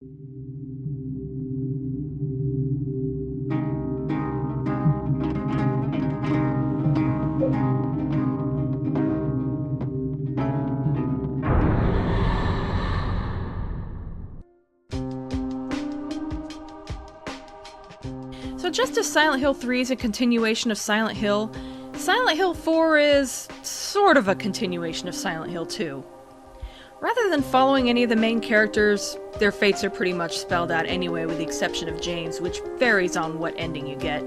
So just as Silent Hill 3 is a continuation of Silent Hill, Silent Hill 4 is sort of a continuation of Silent Hill 2. Rather than following any of the main characters, their fates are pretty much spelled out anyway, with the exception of James, which varies on what ending you get.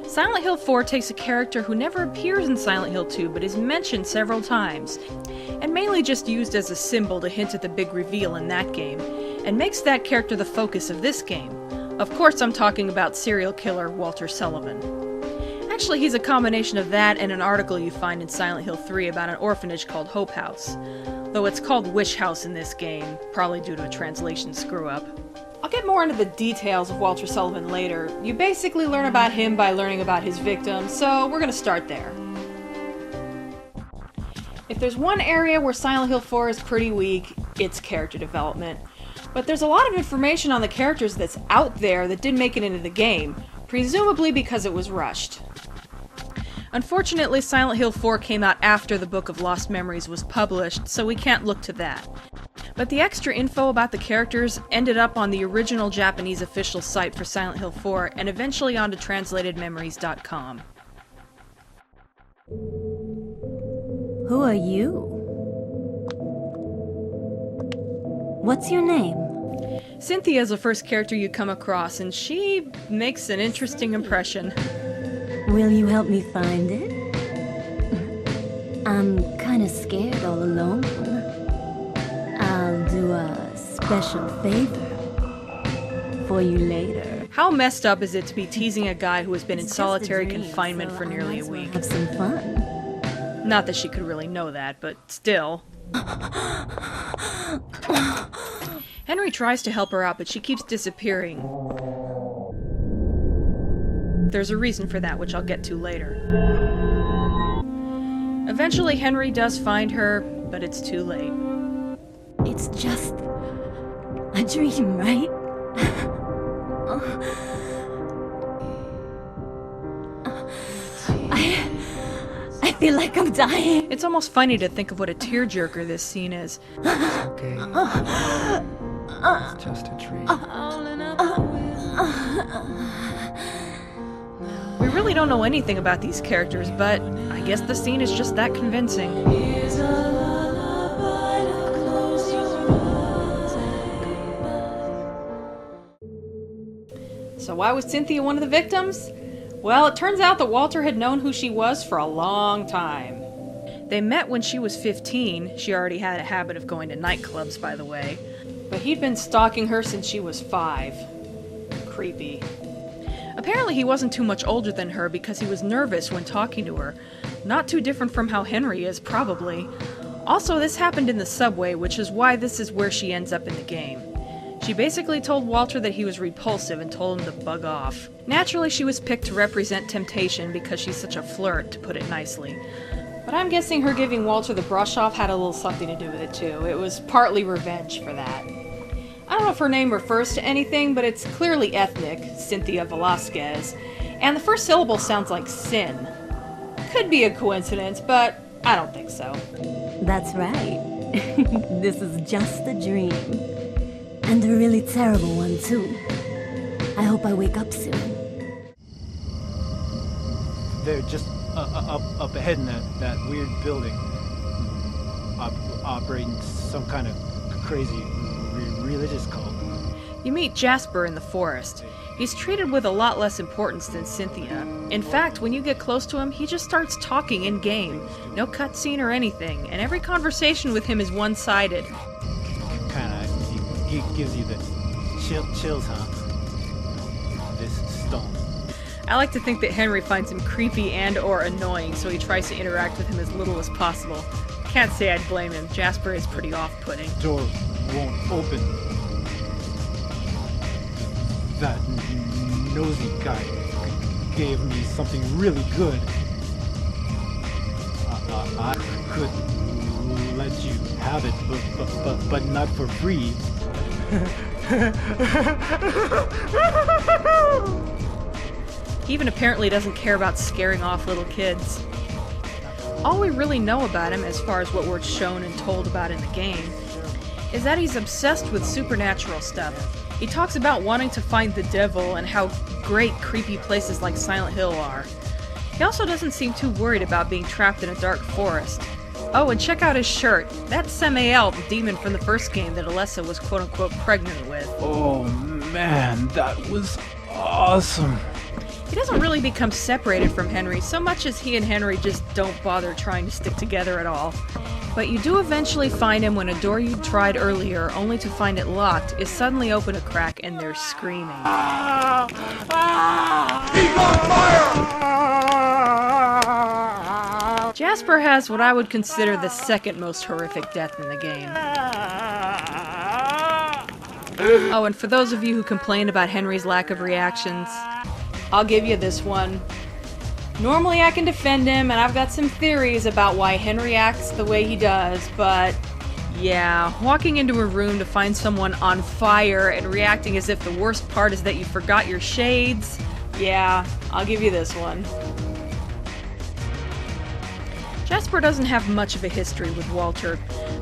Silent Hill 4 takes a character who never appears in Silent Hill 2 but is mentioned several times, and mainly just used as a symbol to hint at the big reveal in that game, and makes that character the focus of this game. Of course I'm talking about serial killer Walter Sullivan. Actually, he's a combination of that and an article you find in Silent Hill 3 about an orphanage called Hope House, though it's called Wish House in this game, probably due to a translation screw-up. I'll get more into the details of Walter Sullivan later. You basically learn about him by learning about his victim, so we're gonna start there. If there's one area where Silent Hill 4 is pretty weak, it's character development. But there's a lot of information on the characters that's out there that didn't make it into the game, presumably because it was rushed. Unfortunately, Silent Hill 4 came out after the Book of Lost Memories was published, so we can't look to that. But the extra info about the characters ended up on the original Japanese official site for Silent Hill 4 and eventually onto translatedmemories.com. Who are you? What's your name? Cynthia is the first character you come across, and she makes an interesting impression. Will you help me find it? I'm kinda scared all alone. I'll do a special favor for you later. How messed up is it to be teasing a guy who has been in solitary confinement for nearly a week? Have some fun. Not that she could really know that, but still. Henry tries to help her out, but she keeps disappearing. There's a reason for that, which I'll get to later. Eventually, Henry does find her, but it's too late. It's just a dream, right? I feel like I'm dying. It's almost funny to think of what a tearjerker this scene is. Okay. It's just a dream. We really don't know anything about these characters, but I guess the scene is just that convincing. So why was Cynthia one of the victims? Well, it turns out that Walter had known who she was for a long time. They met when she was 15. She already had a habit of going to nightclubs, by the way. But he'd been stalking her since she was 5. Creepy. Apparently he wasn't too much older than her because he was nervous when talking to her. Not too different from how Henry is, probably. Also, this happened in the subway, which is why this is where she ends up in the game. She basically told Walter that he was repulsive and told him to bug off. Naturally, she was picked to represent temptation because she's such a flirt, to put it nicely. But I'm guessing her giving Walter the brush off had a little something to do with it too. It was partly revenge for that. I don't know if her name refers to anything, but it's clearly ethnic, Cynthia Velasquez, and the first syllable sounds like sin. Could be a coincidence, but I don't think so. That's right. This is just a dream. And a really terrible one, too. I hope I wake up soon. They're just up ahead in that weird building. Operating some kind of crazy religious cult. You meet Jasper in the forest. He's treated with a lot less importance than Cynthia. In fact, when you get close to him, he just starts talking in-game. No cutscene or anything, and every conversation with him is one-sided. Kinda gives you the chills, huh? This stone. I like to think that Henry finds him creepy and or annoying, so he tries to interact with him as little as possible. Can't say I'd blame him. Jasper is pretty off-putting. Door won't open. That nosy guy gave me something really good. I could let you have it, but not for free. He even apparently doesn't care about scaring off little kids. All we really know about him, as far as what we're shown and told about in the game, is that he's obsessed with supernatural stuff. He talks about wanting to find the devil and how great creepy places like Silent Hill are. He also doesn't seem too worried about being trapped in a dark forest. Oh, and check out his shirt. That's Samael, the demon from the first game that Alessa was quote-unquote pregnant with. Oh man, that was awesome. He doesn't really become separated from Henry so much as he and Henry just don't bother trying to stick together at all. But you do eventually find him when a door you'd tried earlier, only to find it locked, is suddenly open a crack and they're screaming. He's on fire! Jasper has what I would consider the second most horrific death in the game. Oh, and for those of you who complain about Henry's lack of reactions, I'll give you this one. Normally I can defend him, and I've got some theories about why Henry acts the way he does, but yeah, walking into a room to find someone on fire and reacting as if the worst part is that you forgot your shades, yeah, I'll give you this one. Jasper doesn't have much of a history with Walter.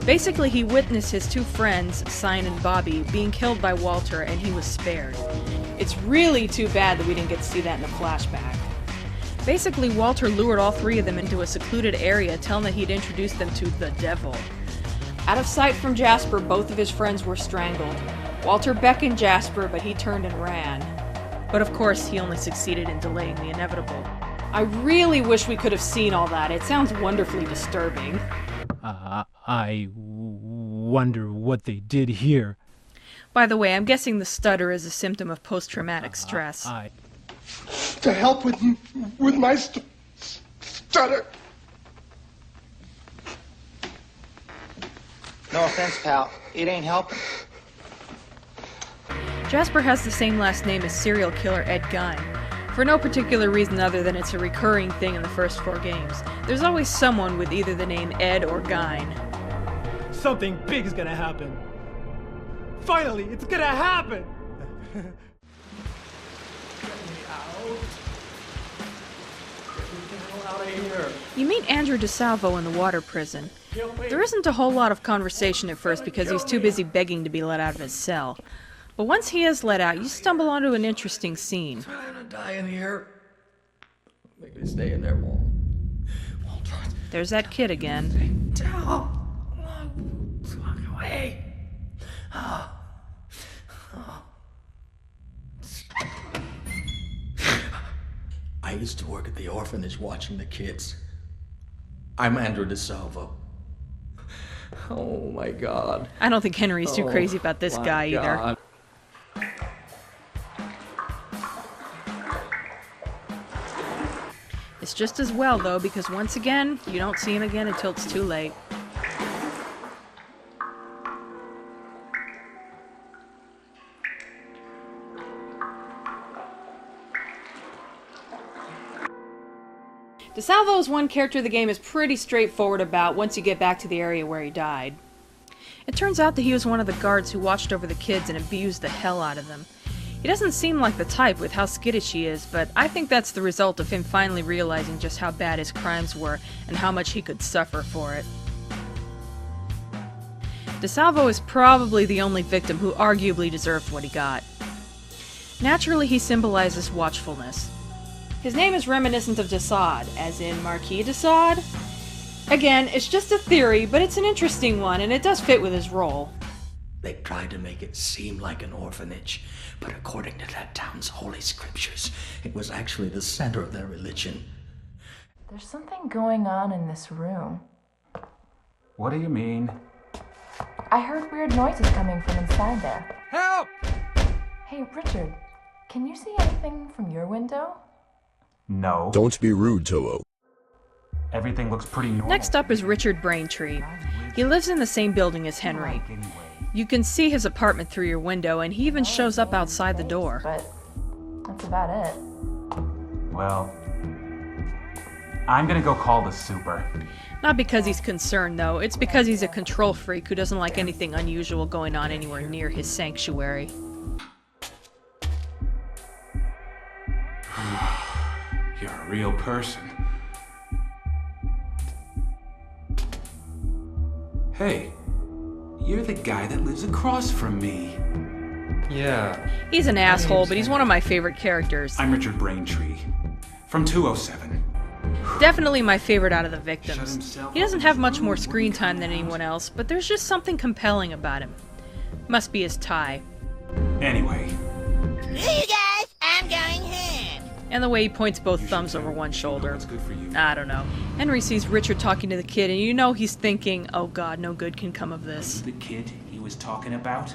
Basically, he witnessed his two friends, Sign and Bobby, being killed by Walter, and he was spared. It's really too bad that we didn't get to see that in the flashback. Basically, Walter lured all three of them into a secluded area, telling that he'd introduced them to the devil. Out of sight from Jasper, both of his friends were strangled. Walter beckoned Jasper, but he turned and ran. But of course, he only succeeded in delaying the inevitable. I really wish we could have seen all that. It sounds wonderfully disturbing. I wonder what they did here. By the way, I'm guessing the stutter is a symptom of post-traumatic stress. To help with my stutter. No offense, pal. It ain't helping. Jasper has the same last name as serial killer Ed Gein. For no particular reason other than it's a recurring thing in the first 4 games. There's always someone with either the name Ed or Gein. Something big is gonna happen. Finally, it's gonna happen! Get me out. Get me the hell out of here. You meet Andrew DeSalvo in the water prison. There isn't a whole lot of conversation at first because he's too busy begging to be let out of his cell. But once he is let out, you stumble onto an interesting scene. I'm gonna die in here. Make me stay in there, Walter. There's that kid again. Walk away. I used to work at the orphanage watching the kids. I'm Andrew DeSalvo. Oh my God. I don't think Henry's too crazy about this guy either. God. It's just as well, though, because once again, you don't see him again until it's too late. DeSalvo is one character the game is pretty straightforward about once you get back to the area where he died. It turns out that he was one of the guards who watched over the kids and abused the hell out of them. He doesn't seem like the type with how skittish he is, but I think that's the result of him finally realizing just how bad his crimes were and how much he could suffer for it. DeSalvo is probably the only victim who arguably deserved what he got. Naturally, he symbolizes watchfulness. His name is reminiscent of de Sade, as in Marquis de Sade. Again, it's just a theory, but it's an interesting one, and it does fit with his role. They tried to make it seem like an orphanage, but according to that town's holy scriptures, it was actually the center of their religion. There's something going on in this room. What do you mean? I heard weird noises coming from inside there. Help! Hey, Richard, can you see anything from your window? No. Don't be rude, Toho. Everything looks pretty normal. Next up is Richard Braintree. He lives in the same building as Henry. You can see his apartment through your window, and he even shows up outside the door. But that's about it. Well, I'm gonna go call the super. Not because he's concerned, though. It's because he's a control freak who doesn't like anything unusual going on anywhere near his sanctuary. You're a real person. Hey, you're the guy that lives across from me. Yeah. He's an asshole, but he's one of my favorite characters. I'm Richard Braintree, from 207. Definitely my favorite out of the victims. He doesn't have much more screen time than anyone else, but there's just something compelling about him. Must be his tie. Anyway. Hey, you guys, I'm going home. And the way he points both thumbs over one shoulder. What's good for you? I don't know. Henry sees Richard talking to the kid, and you know he's thinking, oh god, no good can come of this. The kid he was talking about?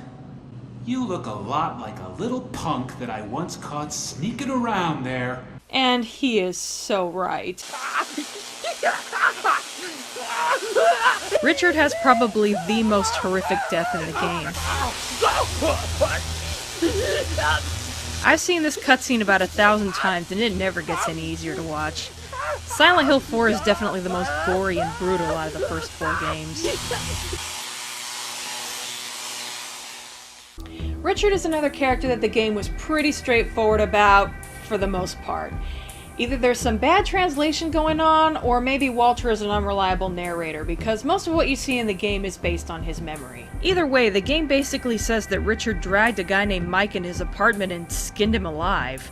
You look a lot like a little punk that I once caught sneaking around there. And he is so right. Richard has probably the most horrific death in the game. I've seen this cutscene about 1,000 times, and it never gets any easier to watch. Silent Hill 4 is definitely the most gory and brutal out of the first 4 games. Richard is another character that the game was pretty straightforward about, for the most part. Either there's some bad translation going on, or maybe Walter is an unreliable narrator, because most of what you see in the game is based on his memory. Either way, the game basically says that Richard dragged a guy named Mike in his apartment and skinned him alive.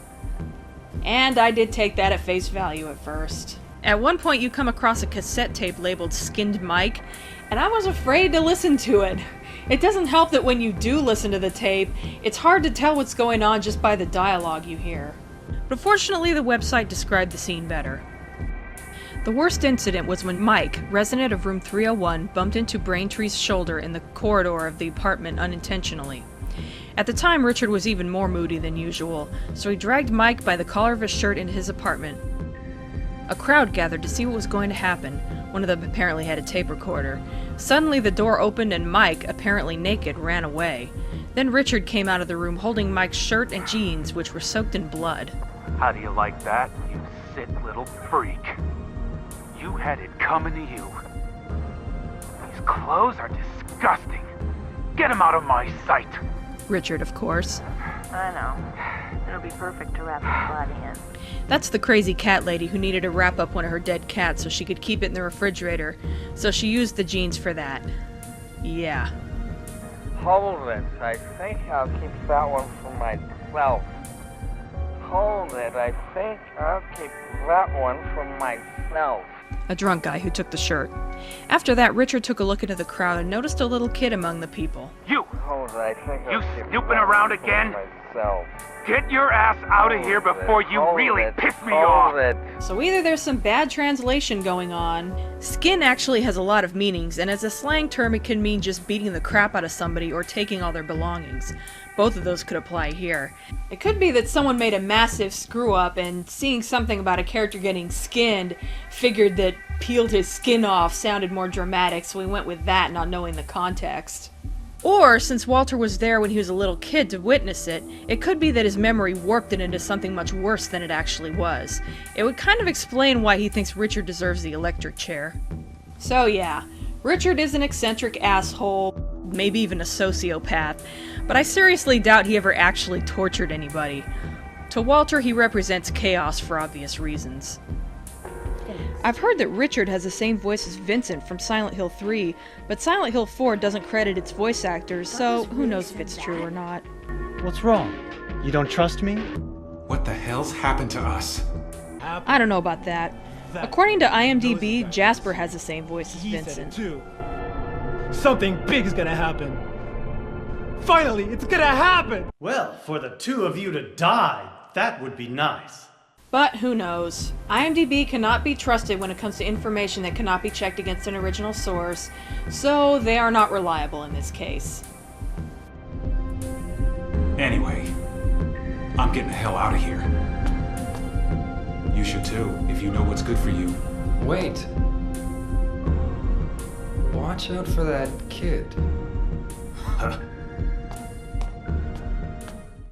And I did take that at face value at first. At one point you come across a cassette tape labeled Skinned Mike, and I was afraid to listen to it. It doesn't help that when you do listen to the tape, it's hard to tell what's going on just by the dialogue you hear. But fortunately, the website described the scene better. The worst incident was when Mike, resident of room 301, bumped into Braintree's shoulder in the corridor of the apartment unintentionally. At the time, Richard was even more moody than usual, so he dragged Mike by the collar of his shirt into his apartment. A crowd gathered to see what was going to happen. One of them apparently had a tape recorder. Suddenly the door opened and Mike, apparently naked, ran away. Then Richard came out of the room holding Mike's shirt and jeans, which were soaked in blood. How do you like that, you sick little freak? You had it coming to you. These clothes are disgusting. Get them out of my sight. Richard, of course. I know. It'll be perfect to wrap the body in. That's the crazy cat lady who needed to wrap up one of her dead cats so she could keep it in the refrigerator. So she used the jeans for that. Yeah. Hold it. I think I'll keep that one for myself. Hold it. I think I'll keep that one for myself. A drunk guy who took the shirt. After that, Richard took a look into the crowd and noticed a little kid among the people. You! Hold it. I think You I'll keep snooping that around one for again? myself. Get your ass out of here before you really piss me off! So either there's some bad translation going on. Skin actually has a lot of meanings, and as a slang term it can mean just beating the crap out of somebody or taking all their belongings. Both of those could apply here. It could be that someone made a massive screw-up and seeing something about a character getting skinned figured that peeled his skin off sounded more dramatic, so we went with that, not knowing the context. Or, since Walter was there when he was a little kid to witness it, it could be that his memory warped it into something much worse than it actually was. It would kind of explain why he thinks Richard deserves the electric chair. So yeah, Richard is an eccentric asshole, maybe even a sociopath, but I seriously doubt he ever actually tortured anybody. To Walter, he represents chaos for obvious reasons. I've heard that Richard has the same voice as Vincent from Silent Hill 3, but Silent Hill 4 doesn't credit its voice actors, so who knows if it's true or not. What's wrong? You don't trust me? What the hell's happened to us? I don't know about that. According to IMDb, Jasper has the same voice as Vincent. Too. Something big is gonna happen. Finally, it's gonna happen! Well, for the two of you to die, that would be nice. But who knows? IMDb cannot be trusted when it comes to information that cannot be checked against an original source, so they are not reliable in this case. Anyway, I'm getting the hell out of here. You should too, if you know what's good for you. Wait. Watch out for that kid. Huh.